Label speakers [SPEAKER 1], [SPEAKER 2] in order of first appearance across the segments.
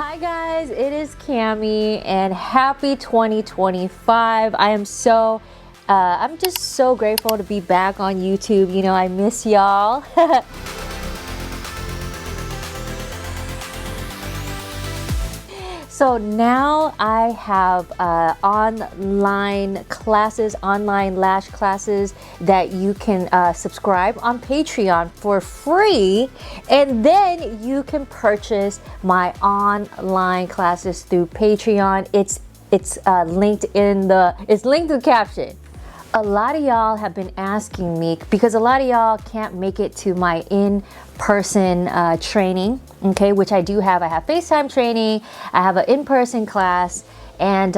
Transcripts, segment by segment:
[SPEAKER 1] Hi guys, it is Cammy and happy 2025. I'm just so grateful to be back on YouTube. You know, I miss y'all. So now I have online lash classes that you can subscribe on Patreon for free, and then you can purchase my online classes through Patreon. It's linked in the caption. A lot of y'all have been asking me, because a lot of y'all can't make it to my in-person training, okay, which I do have. I have FaceTime training, I have an in-person class, and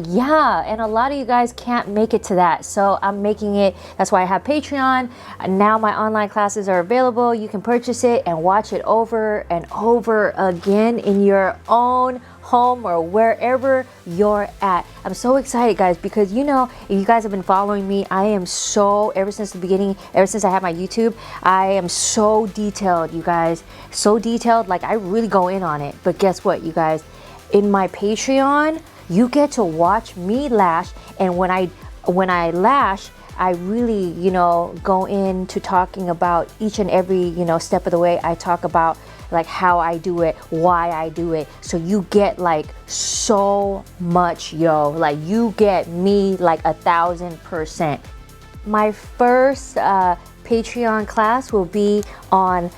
[SPEAKER 1] yeah, and a lot of you guys can't make it to that, so I'm making it. That's why I have Patreon. Now my online classes are available. You can purchase it and watch it over and over again in your own home or wherever you're at. I'm so excited, guys, because you know, if you guys have been following me, I am so, ever since the beginning, ever since I had my YouTube, I am so detailed, you guys, so detailed. Like, I really go in on it. But guess what, you guys, in my Patreon, you get to watch me lash, and when I lash, I really, you know, go into talking about each and every, you know, step of the way. I talk about like how I do it, why I do it. So you get like so much, yo. Like, you get me like 1000%. My first Patreon class will be on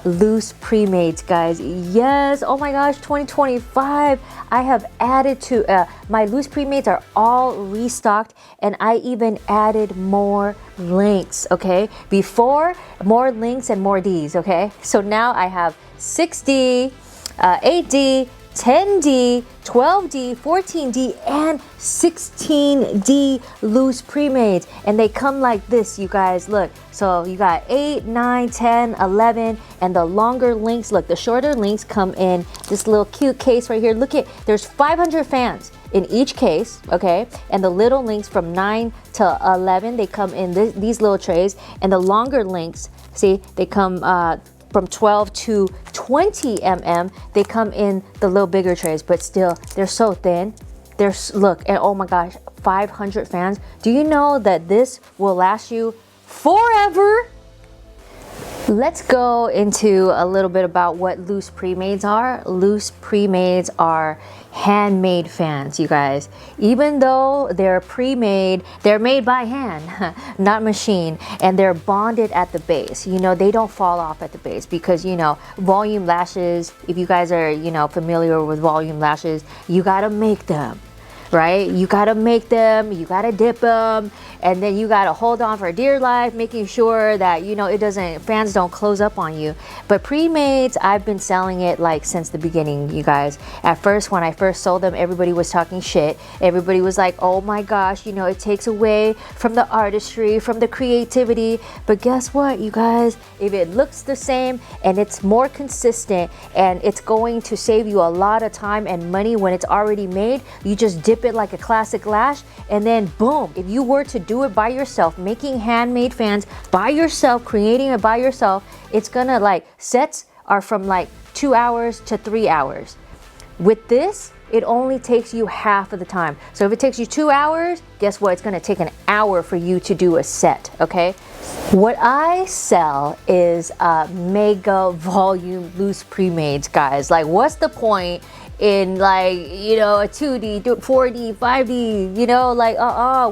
[SPEAKER 1] loose pre-mades, guys. Yes, oh my gosh, 2025. I have added to my loose pre-mades are all restocked, and I even added more links, okay? Before, more links and more Ds, okay? So now I have 6D, 8D, 10D, 12D, 14D, and 16D loose pre-mades, and they come like this, you guys. Look, so you got 8, 9, 10, 11, and the longer links, look, the shorter links come in this little cute case right here. Look at, there's 500 fans in each case, okay? And the little links from 9 to 11, they come in these little trays, and the longer links, see, they come from 12 to 20 mm, they come in the little bigger trays, but still, they're so thin. Look, and oh my gosh, 500 fans. Do you know that this will last you forever? Let's go into a little bit about what loose pre-mades are. Loose pre-mades are handmade fans, you guys. Even though they're pre-made, they're made by hand, not machine, and they're bonded at the base. You know, they don't fall off at the base because, you know, volume lashes, if you guys are, you know, familiar with volume lashes, you gotta make them, right? You gotta make them, you gotta dip them, and then you gotta hold on for dear life, making sure that, you know, fans don't close up on you. But pre-mades, I've been selling it like since the beginning, you guys. At first, when I first sold them, everybody was talking shit. Everybody was like, oh my gosh, you know, it takes away from the artistry, from the creativity. But guess what, you guys? If it looks the same and it's more consistent, and it's going to save you a lot of time and money when it's already made, you just dip it like a classic lash, and then boom. If you were to do it by yourself, making handmade fans by yourself, creating it by yourself, it's gonna, like, sets are from like 2 hours to 3 hours. With this, it only takes you half of the time. So if it takes you 2 hours, guess what? It's gonna take an hour for you to do a set, okay? What I sell is mega volume loose pre-mades, guys. Like, what's the point in, like, you know, a 2D, 4D, 5D, you know, like,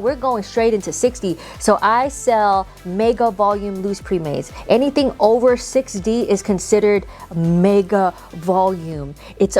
[SPEAKER 1] we're going straight into 60. So I sell mega volume loose pre-mades. Anything over 6D is considered mega volume. It's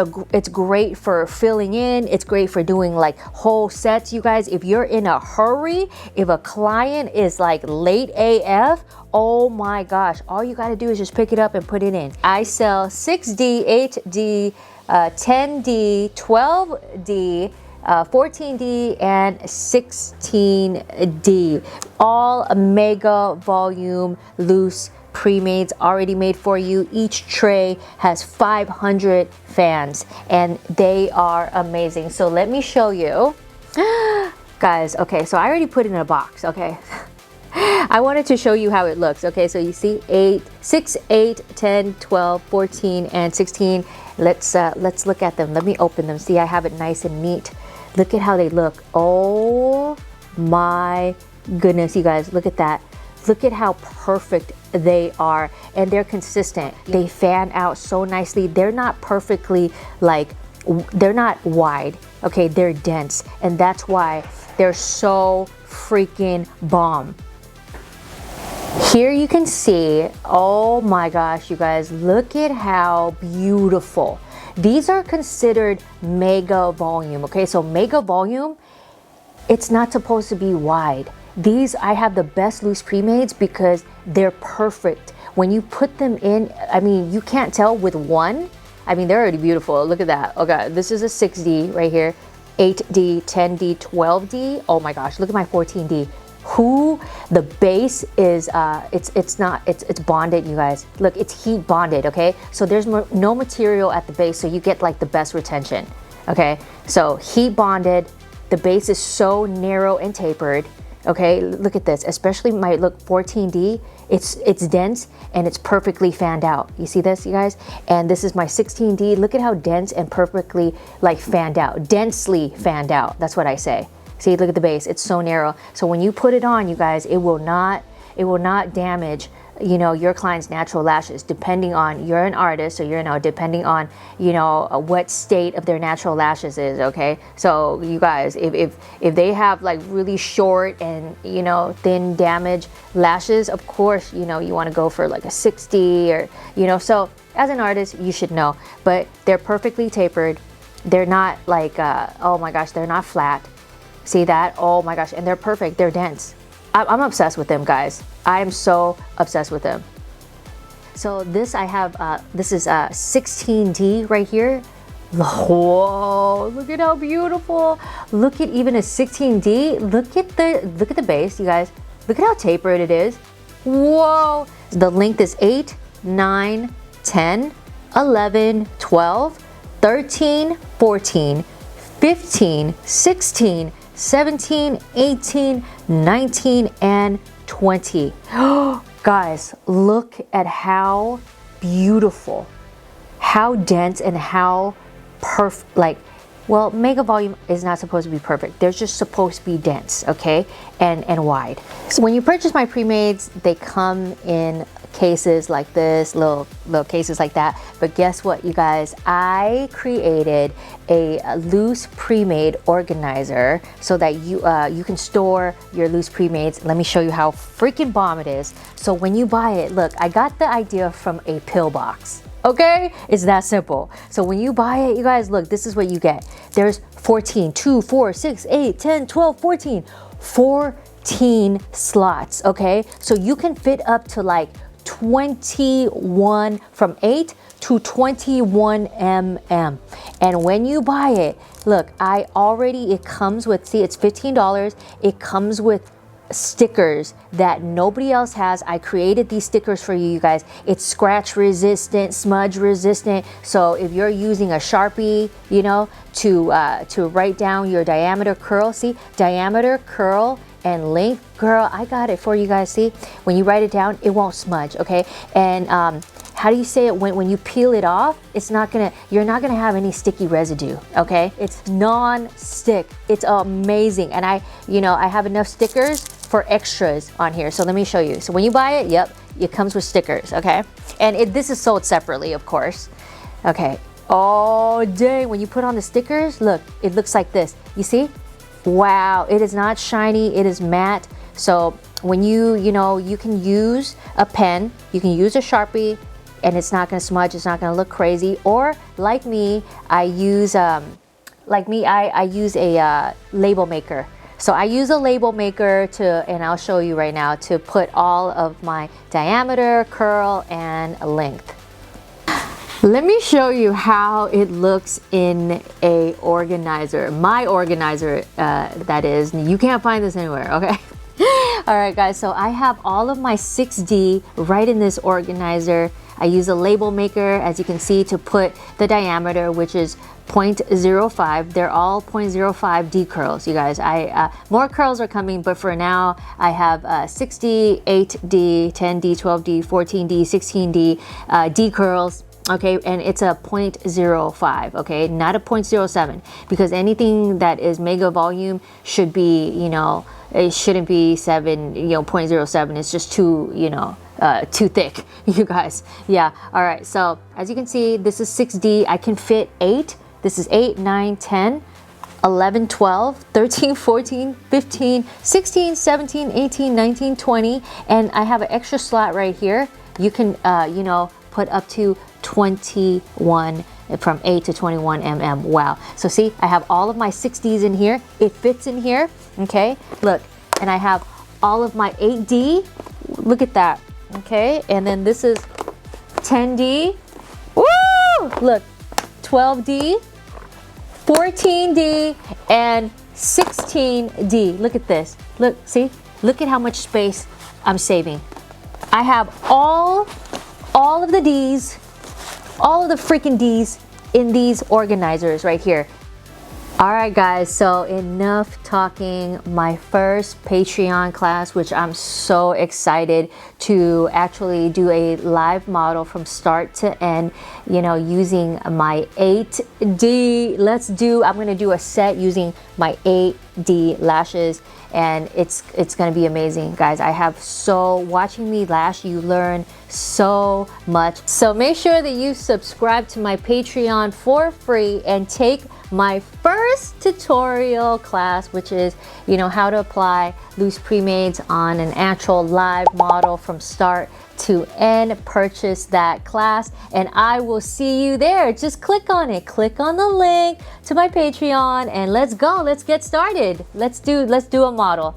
[SPEAKER 1] great for filling in. It's great for doing like whole sets, you guys. If you're in a hurry, if a client is like late AF, oh my gosh, all you gotta do is just pick it up and put it in. I sell 6D, 8D, 10D, 12D, 14D, and 16D. All mega volume loose pre-mades already made for you. Each tray has 500 fans, and they are amazing. So let me show you. Guys, okay, so I already put it in a box, okay? I wanted to show you how it looks. Okay, so you see 8, 6, 8, 10, 12, 14, and 16. Let's look at them. Let me open them. See, I have it nice and neat. Look at how they look. Oh my goodness, you guys, look at that. Look at how perfect they are, and they're consistent. They fan out so nicely. They're not perfectly like, they're not wide, okay? They're dense, and that's why they're so freaking bomb. Here you can see, oh my gosh, you guys, look at how beautiful. These are considered mega volume, okay? So mega volume, it's not supposed to be wide. These, I have the best loose pre-mades because they're perfect. When you put them in, I mean, you can't tell with one. I mean, they're already beautiful. Look at that. Okay, this is a 6D right here. 8D, 10D, 12D. Oh my gosh, look at my 14D. The base is, it's bonded, you guys. Look, it's heat bonded, okay? So there's no material at the base, so you get like the best retention, okay? So heat bonded, the base is so narrow and tapered, okay? Look at this, especially my, look, 14D, it's dense and it's perfectly fanned out. You see this, you guys? And this is my 16D. Look at how dense and perfectly like fanned out, densely fanned out. That's what I say. See, look at the base, it's so narrow. So when you put it on, you guys, it will not damage, you know, your client's natural lashes, depending on, you're an artist, so you're now depending on, you know, what state of their natural lashes is, okay? So you guys, if they have like really short and, you know, thin damaged lashes, of course, you know, you want to go for like a 60 or, you know, so as an artist, you should know, but they're perfectly tapered. They're not like, oh my gosh, they're not flat. See that? Oh my gosh, and they're perfect, they're dense. I'm obsessed with them, guys. I'm so obsessed with them. So this I have, this is 16D right here. Whoa, look at how beautiful. Look at even a 16D. Look at the base, you guys. Look at how tapered it is. Whoa. The length is 8, 9, 10, 11, 12, 13, 14, 15, 16, 17, 18, 19, and 20. Guys, look at how beautiful, how dense, and how perfect, like, well, mega volume is not supposed to be perfect. They're just supposed to be dense, okay, and wide. So when you purchase my pre-mades, they come in cases like this, little cases like that. But guess what, you guys? I created a loose pre-made organizer so that you can store your loose pre-mades. Let me show you how freaking bomb it is. So when you buy it, look, I got the idea from a pill box. Okay, it's that simple. So when you buy it, you guys, look, this is what you get. There's 14, 2, 4, 6, 8, 10, 12, 14, 14 slots, okay? So you can fit up to like 21, from 8 to 21 mm. And when you buy it, look, it comes with, see, it's $15. It comes with stickers that nobody else has. I created these stickers for you guys. It's scratch resistant, smudge resistant. So if you're using a Sharpie, you know, to write down your diameter curl, see, diameter, curl, and length, girl, I got it for you guys. See, when you write it down, it won't smudge, okay? And how do you say it? When you peel it off, you're not gonna have any sticky residue, okay? It's non-stick. It's amazing. And I have enough stickers for extras on here. So let me show you. So when you buy it, yep, it comes with stickers, okay? And this is sold separately, of course. Okay. Oh, dang, when you put on the stickers, look, it looks like this. You see? Wow, it is not shiny, it is matte. So when you can use a pen, you can use a Sharpie, and it's not gonna smudge, it's not gonna look crazy. Or like me, I use a label maker. So I use a label maker and I'll show you right now, to put all of my diameter, curl, and length. Let me show you how it looks in a organizer. My organizer, that is. You can't find this anywhere, okay? All right, guys, so I have all of my 6D right in this organizer. I use a label maker, as you can see, to put the diameter, which is 0.05. They're all 0.05 D curls, you guys. More curls are coming, but for now I have 6D, 8D, 10D, 12D, 14D, 16D D curls. Okay, and it's a 0.05, okay, not a 0.07, because anything that is mega volume should be, you know, it shouldn't be 0.07. It's just too, you know, too thick, you guys. Yeah, all right, so as you can see, this is 6D. I can fit 8. This is 8, 9, 10, 11, 12, 13, 14, 15, 16, 17, 18, 19, 20, and I have an extra slot right here. You can, you know, put up to 21, from 8 to 21 mm. Wow. So see, I have all of my 6Ds in here. It fits in here. Okay, look, and I have all of my 8D. Look at that. Okay, and then this is 10D. Woo! Look, 12D, 14D, and 16D. Look at this. Look, see? Look at how much space I'm saving. I have all of the D's, all of the freaking D's in these organizers right here. All right, guys, so enough talking. My first Patreon class, which I'm so excited to actually do a live model from start to end, you know, using my 8D. I'm gonna do a set using my 8D lashes, and it's gonna be amazing, guys. Watching me lash, you learn so much. So make sure that you subscribe to my Patreon for free and take my first tutorial class, which is, you know, how to apply loose pre-mades on an actual live model from start to end. Purchase that class and I will see you there. Just click on it, click on the link to my Patreon, and let's go. Let's get started. Let's do a model.